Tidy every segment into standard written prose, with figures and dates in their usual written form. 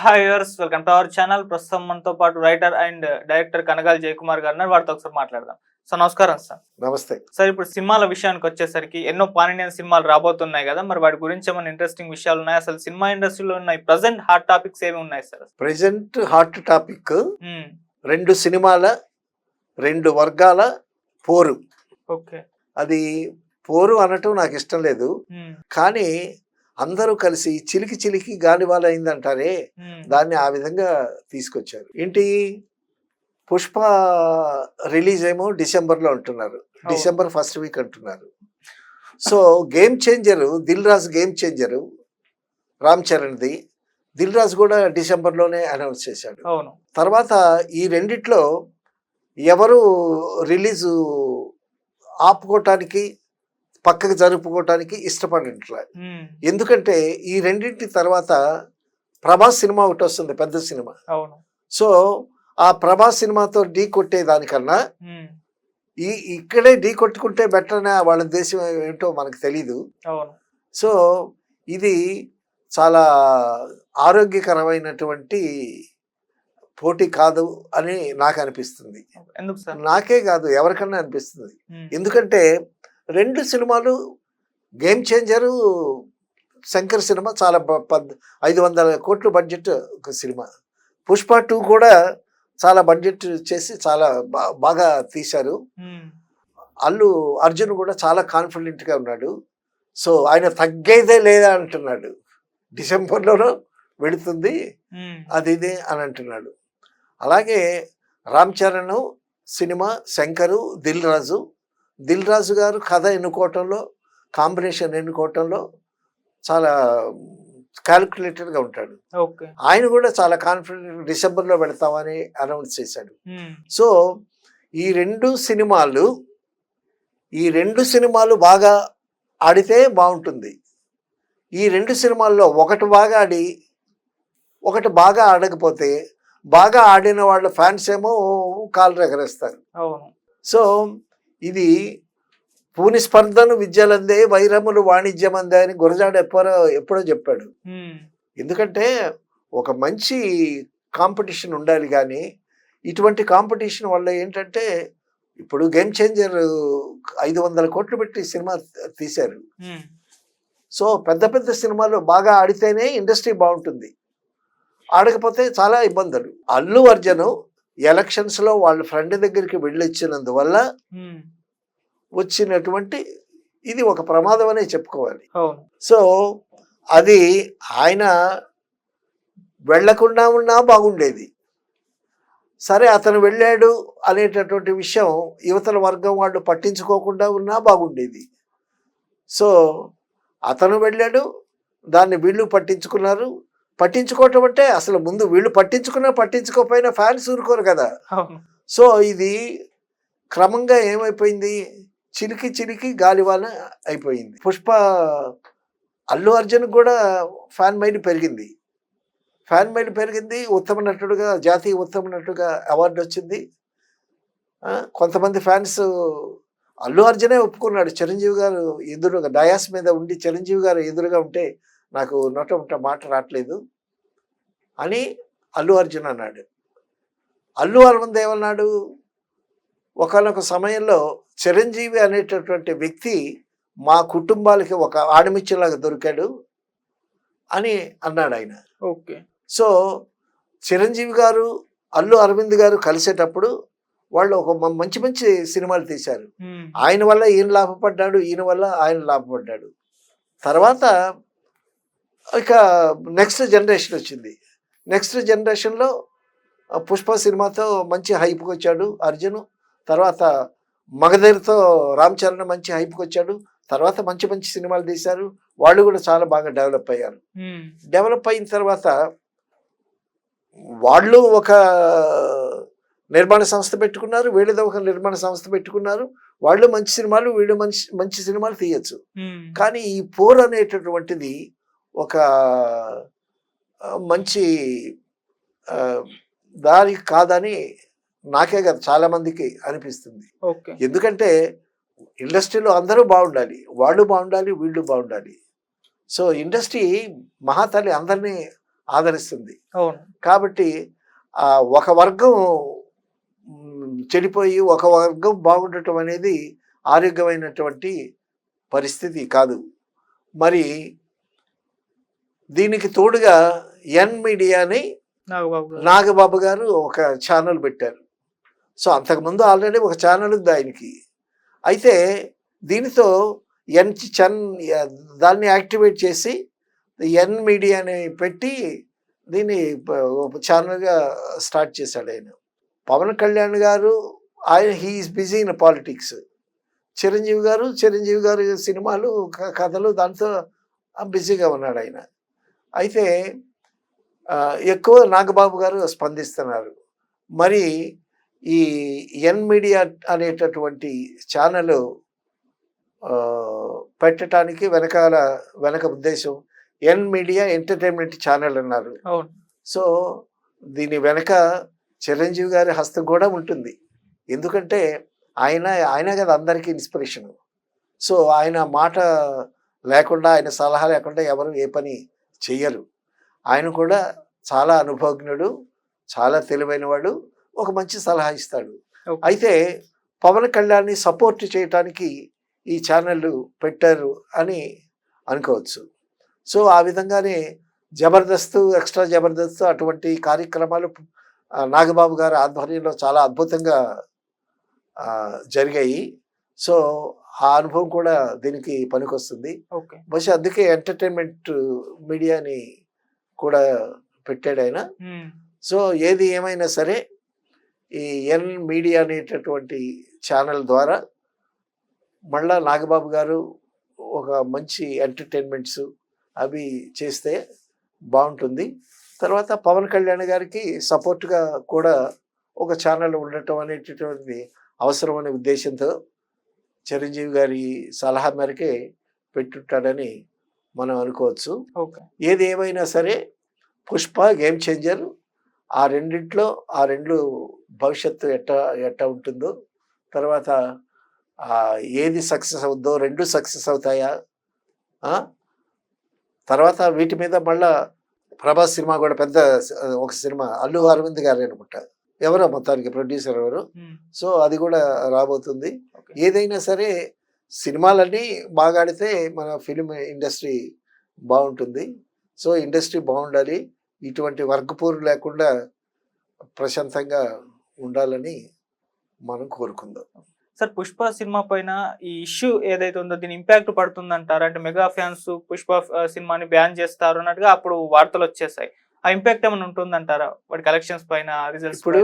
Hi viewers, welcome to our channel. ప్రస్తుతం మనతో పాటు రైటర్ అండ్ డైరెక్టర్ కనగాలి జయకుమార్ గారు ఉన్నారు. వారితో ఒకసారి మాట్లాడదాం. సార్ నమస్కారం సార్. నమస్తే. సార్ ఇప్పుడు సినిమాల విషయానికి వచ్చేసరికి ఎన్నో పాన్ సినిమాలు రాబోతున్నాయి కదా, మరి వాటి గురించి ఏమైనా ఇంట్రెస్టింగ్ విషయాలు ఉన్నాయి? అసలు సినిమా ఇండస్ట్రీలో ఉన్న ప్రెసెంట్ హాట్ టాపిక్స్ ఏమి ఉన్నాయి సార్? ప్రెసెంట్ హాట్ టాపిక్ రెండు సినిమాల రెండు వర్గాల పోరు. ఓకే. అది పోరు అనటం నాకు ఇష్టం లేదు, కానీ అందరూ కలిసి చిలికి చిలికి గాలివాల అయిందంటారే, దాన్ని ఆ విధంగా తీసుకొచ్చారు. ఏంటి, పుష్ప రిలీజ్ ఏమో డిసెంబర్లో అంటున్నారు, డిసెంబర్ ఫస్ట్ వీక్ అంటున్నారు. So game changer, Dil Raju game changer Ram చరణ్ది, Dil Raju కూడా డిసెంబర్లోనే అనౌన్స్ చేశాడు. తర్వాత ఈ రెండిట్లో ఎవరు రిలీజు ఆపుకోవటానికి పక్కకు జరుపుకోవటానికి ఇష్టపడినట్లే. ఎందుకంటే ఈ రెండింటి తర్వాత ప్రభాస్ సినిమా ఒకటి వస్తుంది, పెద్ద సినిమా. సో ఆ ప్రభాస్ సినిమాతో ఢీ కొట్టే దానికన్నా ఇక్కడే ఢీ కొట్టుకుంటే బెటర్ అనే వాళ్ళ దేశం ఏంటో మనకు తెలీదు. సో ఇది చాలా ఆరోగ్యకరమైనటువంటి పోటీ కాదు అని నాకు అనిపిస్తుంది. నాకే కాదు, ఎవరికన్నా అనిపిస్తుంది. ఎందుకంటే రెండు సినిమాలు, గేమ్ చేంజరు శంకర్ సినిమా చాలా 500 కోట్ల బడ్జెట్ ఒక సినిమా. పుష్ప 2 కూడా చాలా బడ్జెట్ చేసి చాలా బాగా తీశారు. అల్లు అర్జున్ కూడా చాలా కాన్ఫిడెంట్గా ఉన్నాడు. సో ఆయన తగ్గేదే లేదా అంటున్నాడు, డిసెంబర్లోనూ వెళుతుంది అది ఇదే అని అంటున్నాడు. అలాగే రామ్ చరణ్ సినిమా, శంకరు, దిల్ రాజు గారు కథ ఎన్నుకోవటంలో, కాంబినేషన్ ఎన్నుకోవటంలో చాలా క్యాలిక్యులేటెడ్గా ఉంటాడు. ఆయన కూడా చాలా కాన్ఫిడెంట్, డిసెంబర్లో పెడతామని అనౌన్స్ చేశాడు. సో ఈ రెండు సినిమాలు బాగా ఆడితే బాగుంటుంది. ఈ రెండు సినిమాల్లో ఒకటి బాగా ఆడి ఒకటి బాగా ఆడకపోతే, బాగా ఆడిన వాళ్ళ ఫ్యాన్స్ ఏమో కాళ్ళు ఎగరేస్తారు. సో ఇది పూని స్పర్ధను విద్యలందే, వైరములు వాణిజ్యమందే అని గురజాడ ఎప్పుడో చెప్పాడు. ఎందుకంటే ఒక మంచి కాంపిటీషన్ ఉండాలి, కానీ ఇటువంటి కాంపిటీషన్ వల్ల ఏంటంటే, ఇప్పుడు గేమ్ చేంజర్ 500 కోట్లు పెట్టి సినిమా తీశారు. సో పెద్ద పెద్ద సినిమాలు బాగా ఆడితేనే ఇండస్ట్రీ బాగుంటుంది, ఆడకపోతే చాలా ఇబ్బందులు. అల్లు అర్జున్ ఎలక్షన్స్లో వాళ్ళ ఫ్రెండ్ దగ్గరికి వెళ్ళొచ్చినందువల్ల వచ్చినటువంటి ఇది ఒక ప్రమాదం అనే చెప్పుకోవాలి. సో అది ఆయన వెళ్లకుండా ఉన్నా బాగుండేది. సరే అతను వెళ్ళాడు అనేటటువంటి విషయం యువతల వర్గం వాళ్ళు పట్టించుకోకుండా ఉన్నా బాగుండేది. సో అతను వెళ్ళాడు, దాన్ని వీళ్ళు పట్టించుకున్నారు. పట్టించుకోవటం అంటే అసలు ముందు వీళ్ళు పట్టించుకోకపోయినా ఫ్యాన్స్ ఊరుకోరు కదా. సో ఇది క్రమంగా ఏమైపోయింది, చిలికి చిలికి గాలివాన అయిపోయింది. పుష్ప అల్లు అర్జున్ కూడా ఫ్యాన్ మైండ్ పెరిగింది. ఉత్తమ నటుడుగా, జాతీయ ఉత్తమ నటుడుగా అవార్డు వచ్చింది. కొంతమంది ఫ్యాన్స్ అల్లు అర్జునే ఒప్పుకున్నాడు. చిరంజీవి గారు ఎదురుగా డయాస్ మీద ఉండి, చిరంజీవి గారు ఎదురుగా ఉంటే నాకు నోట మాట రావట్లేదు అని అల్లు అర్జున్ అన్నాడు. అల్లు అరవింద్ ఏమన్నాడు, ఒకనొక సమయంలో చిరంజీవి అనేటటువంటి వ్యక్తి మా కుటుంబాలకి ఒక ఆడమిచ్చలాగా దొరికాడు అని అన్నాడు ఆయన. సో చిరంజీవి గారు, అల్లు అరవింద్ గారు కలిసేటప్పుడు వాళ్ళు ఒక మంచి మంచి సినిమాలు తీశారు. ఆయన వల్ల ఈయన లాభపడ్డాడు, ఈయన వల్ల ఆయన లాభపడ్డాడు. తర్వాత ఇక నెక్స్ట్ జనరేషన్ వచ్చింది. నెక్స్ట్ జనరేషన్లో పుష్ప సినిమాతో మంచి హైప్కి వచ్చాడు అర్జున్. తర్వాత మగధీరతో రామ్ చరణ్ మంచి హైప్కి వచ్చాడు. తర్వాత మంచి మంచి సినిమాలు తీశారు. వాళ్ళు కూడా చాలా బాగా డెవలప్ అయ్యారు. డెవలప్ అయిన తర్వాత వాళ్ళు ఒక నిర్మాణ సంస్థ పెట్టుకున్నారు, వీళ్ళతో ఒక నిర్మాణ సంస్థ పెట్టుకున్నారు. వాళ్ళు మంచి సినిమాలు, వీళ్ళు మంచి సినిమాలు తీయచ్చు. కానీ ఈ పోర్ అనేటటువంటిది ఒక మంచి దారి కాదని నాకే కాదు చాలా మందికి అనిపిస్తుంది. ఎందుకంటే ఇండస్ట్రీలో అందరూ బాగుండాలి, వాళ్ళు బాగుండాలి, వీళ్ళు బాగుండాలి. సో ఇండస్ట్రీ మహాతల్లి అందరినీ ఆదరిస్తుంది. అవును. కాబట్టి ఒక వర్గం చెడిపోయి ఒక వర్గం బాగుండటం అనేది ఆరోగ్యమైనటువంటి పరిస్థితి కాదు. మరి దీనికి తోడుగా ఎన్ మీడియా అని నాగబాబు గారు ఒక ఛానల్ పెట్టారు. సో అంతకుముందు ఆల్రెడీ ఒక ఛానల్ ఉంది ఆయనకి. అయితే దీనితో దాన్ని యాక్టివేట్ చేసి ఎన్ మీడియాని పెట్టి దీన్ని ఛానల్గా స్టార్ట్ చేశాడు ఆయన. పవన్ కళ్యాణ్ గారు he's busy in politics. Chiranjeevi గారు సినిమాలు కథలు దాంతో బిజీగా ఉన్నాడు ఆయన. అయితే ఎక్కువ నాగబాబు గారు స్పందిస్తున్నారు. మరి ఈ ఎన్ మీడియా అనేటటువంటి ఛానల్ పెట్టడానికి వెనక ఉద్దేశం ఎన్ మీడియా ఎంటర్టైన్మెంట్ ఛానల్ అన్నారు. సో దీని వెనక చిరంజీవి గారి హస్తం కూడా ఉంటుంది. ఎందుకంటే ఆయన కదా అందరికీ ఇన్స్పిరేషన్. సో ఆయన మాట లేకుండా, ఆయన సలహా లేకుండా ఎవరు ఏ పని చెయ్యరు. ఆయన కూడా చాలా అనుభవజ్ఞుడు, చాలా తెలివైనవాడు, ఒక మంచి సలహా ఇస్తాడు. అయితే పవన్ కళ్యాణ్ని సపోర్ట్ చేయటానికి ఈ ఛానళ్ళు పెట్టారు అని అనుకోవచ్చు. సో ఆ విధంగానే జబర్దస్త్, ఎక్స్ట్రా జబర్దస్త్ అటువంటి కార్యక్రమాలు నాగబాబు గారి ఆధ్వర్యంలో చాలా అద్భుతంగా జరిగాయి. సో ఆ అనుభవం కూడా దీనికి పనికొస్తుంది. బహుశా అందుకే ఎంటర్టైన్మెంట్ మీడియాని కూడా పెట్టాడు ఆయన. సో ఏది ఏమైనా సరే ఈ ఎన్ మీడియా అనేటటువంటి ఛానల్ ద్వారా మళ్ళా నాగబాబు గారు ఒక మంచి ఎంటర్టైన్మెంట్స్ అవి చేస్తే బాగుంటుంది. తర్వాత పవన్ కళ్యాణ్ గారికి సపోర్ట్గా కూడా ఒక ఛానల్ ఉండటం అనేటటువంటి అవసరమనే ఉద్దేశంతో చిరంజీవి గారి సలహా మేరకే పెట్టుంటాడని మనం అనుకోవచ్చు. ఏది ఏమైనా సరే పుష్ప గేమ్ చేంజర్. ఆ రెండు భవిష్యత్తు ఎట్ట ఉంటుందో, తర్వాత ఏది సక్సెస్ అవుద్దో, రెండు సక్సెస్ అవుతాయా, తర్వాత వీటి మీద మళ్ళా ప్రభాస్ సినిమా కూడా పెద్ద ఒక సినిమా అల్లు అరవింద్ గారు అనుకుంటా, ఎవరో మొత్తానికి ప్రొడ్యూసర్ ఎవరు. సో అది కూడా రాబోతుంది. ఏదైనా సరే సినిమాలన్నీ బాగా ఆడితే మన ఫిలిం ఇండస్ట్రీ బాగుంటుంది. సో ఇండస్ట్రీ బాగుండాలి, ఇటువంటి వర్గపోరు లేకుండా ప్రశాంతంగా ఉండాలని మనం కోరుకుందాం. సార్, పుష్ప సినిమా పైన ఈ ఇష్యూ ఏదైతే ఉందో దీని ఇంపాక్ట్ పడుతుంది అంటారు? అంటే మెగా ఫ్యాన్స్ పుష్ప సినిమాని బ్యాన్ చేస్తారు అన్నట్టుగా అప్పుడు వార్తలు వచ్చేసాయి. ఆ ఇంపాక్ట్ ఏమైనా ఉంటుందంటారా వాటి కలెక్షన్స్ పైన, రిజల్ట్స్? ఇప్పుడు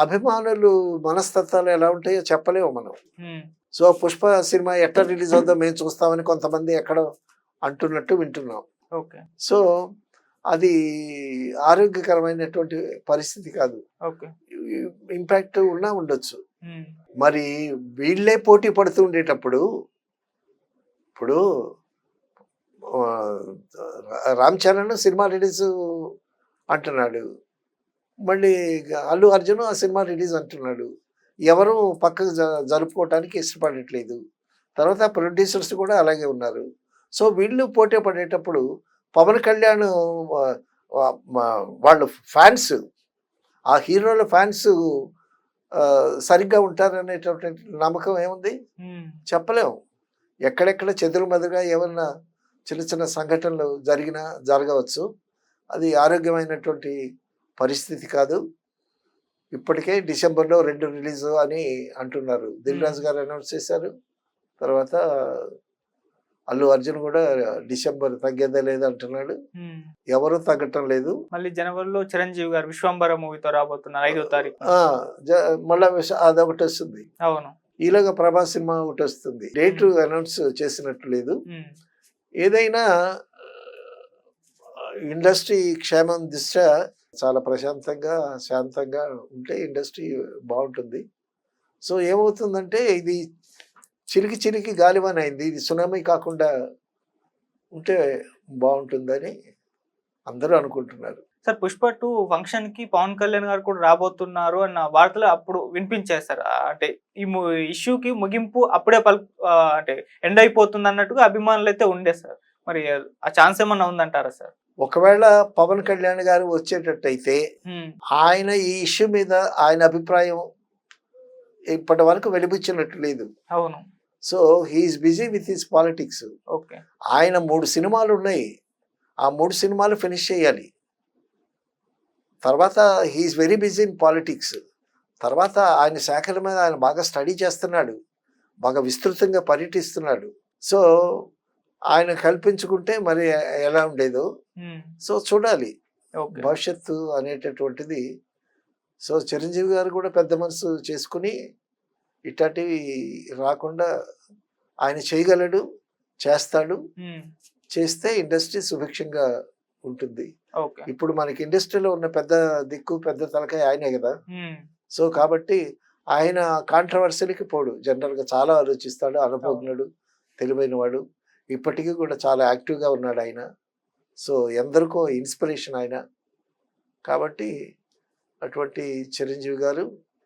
అభిమానులు మనస్తత్వాలు ఎలా ఉంటాయో చెప్పలేము మనం. సో పుష్ప సినిమా ఎట్లా రిలీజ్ అవుతుందో మేము చూస్తామని కొంతమంది ఎక్కడో అంటున్నట్టు వింటున్నాం. సో అది ఆరోగ్యకరమైనటువంటి పరిస్థితి కాదు. ఇంపాక్ట్ ఉన్నా ఉండొచ్చు. మరి వీళ్ళే పోటీ పడుతూ ఉండేటప్పుడు ఇప్పుడు రామ్ చరణ్ సినిమా రిలీజ్ అంటున్నాడు, మళ్ళీ అల్లు అర్జున్ ఆ సినిమా రిలీజ్ అంటున్నాడు. ఎవరు పక్కకు జరుపుకోవటానికి ఇష్టపడట్లేదు. తర్వాత ప్రొడ్యూసర్స్ కూడా అలాగే ఉన్నారు. సో వీళ్ళు పోటీ పడేటప్పుడు పవన్ కళ్యాణ్ వాళ్ళు ఫ్యాన్స్, ఆ హీరోల ఫ్యాన్స్ సరిగ్గా ఉంటారనేటటువంటి నమ్మకం ఏముంది? చెప్పలేము. ఎక్కడెక్కడ చెదురుమదురుగా ఏమన్నా చిన్న చిన్న సంఘటనలు జరగవచ్చు. అది ఆరోగ్యమైనటువంటి పరిస్థితి కాదు. ఇప్పటికే డిసెంబర్లో 2 రిలీజ్ అని అంటున్నారు. దిల్ రాజు గారు అనౌన్స్ చేశారు. తర్వాత అల్లు అర్జున్ కూడా డిసెంబర్ తగ్గేదే లేదు అంటున్నాడు. ఎవరు తగ్గటం లేదు. మళ్ళీ జనవరిలో చిరంజీవి గారు విశ్వంబర మూవీతో రాబోతున్నారు 5వ తారీఖు. మళ్ళా అదొకటి వస్తుంది. అవును. ఈలోగా ప్రభాస్ సినిమా ఒకటి వస్తుంది. డేట్ అనౌన్స్ చేసినట్టు లేదు. ఏదైనా ఇండస్ట్రీ క్షేమం దృష్ట్యా చాలా ప్రశాంతంగా, శాంతంగా ఉంటే ఇండస్ట్రీ బాగుంటుంది. సో ఏమవుతుందంటే ఇది చిలికి గాలివాన అయింది. ఇది సునామీ కాకుండా ఉంటే బాగుంటుందని అందరూ అనుకుంటున్నారు. సార్, పుష్ప 2 ఫంక్షన్ కి పవన్ కళ్యాణ్ గారు కూడా రాబోతున్నారు అన్న వార్తలు అప్పుడు వినిపించేస్తారు. అంటే ఈ ఇష్యూకి ముగింపు అప్పుడే అంటే ఎండ్ అయిపోతుంది అన్నట్టుగా అభిమానులు అయితే ఉండే సార్. మరి ఆ ఛాన్స్ ఏమన్నా ఉందంటారా సార్? ఒకవేళ పవన్ కళ్యాణ్ గారు వచ్చేటట్టయితే ఉమ్, ఆయన ఈ ఇష్యూ మీద ఆయన అభిప్రాయం ఇప్పటి వరకు వెలిబుచ్చినట్టు లేదు. అవును. So he's busy with his politics. Okay. ఆయన 3 సినిమాలు ఉన్నాయి, ఆ 3 సినిమాలు ఫినిష్ చేయాలి. తర్వాత he's very busy in politics. తర్వాత ఆయన శాఖల మీద ఆయన బాగా స్టడీ చేస్తున్నాడు, బాగా విస్తృతంగా పర్యటిస్తున్నాడు. సో ఆయన కల్పించుకుంటే మరి ఎలా ఉండేదో. ఉమ్, సో చూడాలి ఓకే. భవిష్యత్తు అనేటటువంటిది. సో చిరంజీవి గారు కూడా పెద్ద మనసు చేసుకుని ఇట్లాంటివి రాకుండా ఆయన చేయగలడు, చేస్తాడు. ఉమ్, చేస్తే ఇండస్ట్రీ సుభిక్షంగా ఉంటుంది. ఓకే. ఇప్పుడు మనకి ఇండస్ట్రీలో ఉన్న పెద్ద దిక్కు, పెద్ద తలకాయ ఆయనే కదా. ఉమ్, సో కాబట్టి ఆయన కాంట్రవర్సీలకి పోడు. జనరల్గా చాలా ఆలోచిస్తాడు, అనుభవజ్ఞుడు, తెలివైన వాడు. ఇప్పటికీ కూడా చాలా యాక్టివ్గా ఉన్నాడు ఆయన. సో ఎందరికో ఇన్స్పిరేషన్ ఆయన. కాబట్టి అటువంటి చిరంజీవి గారు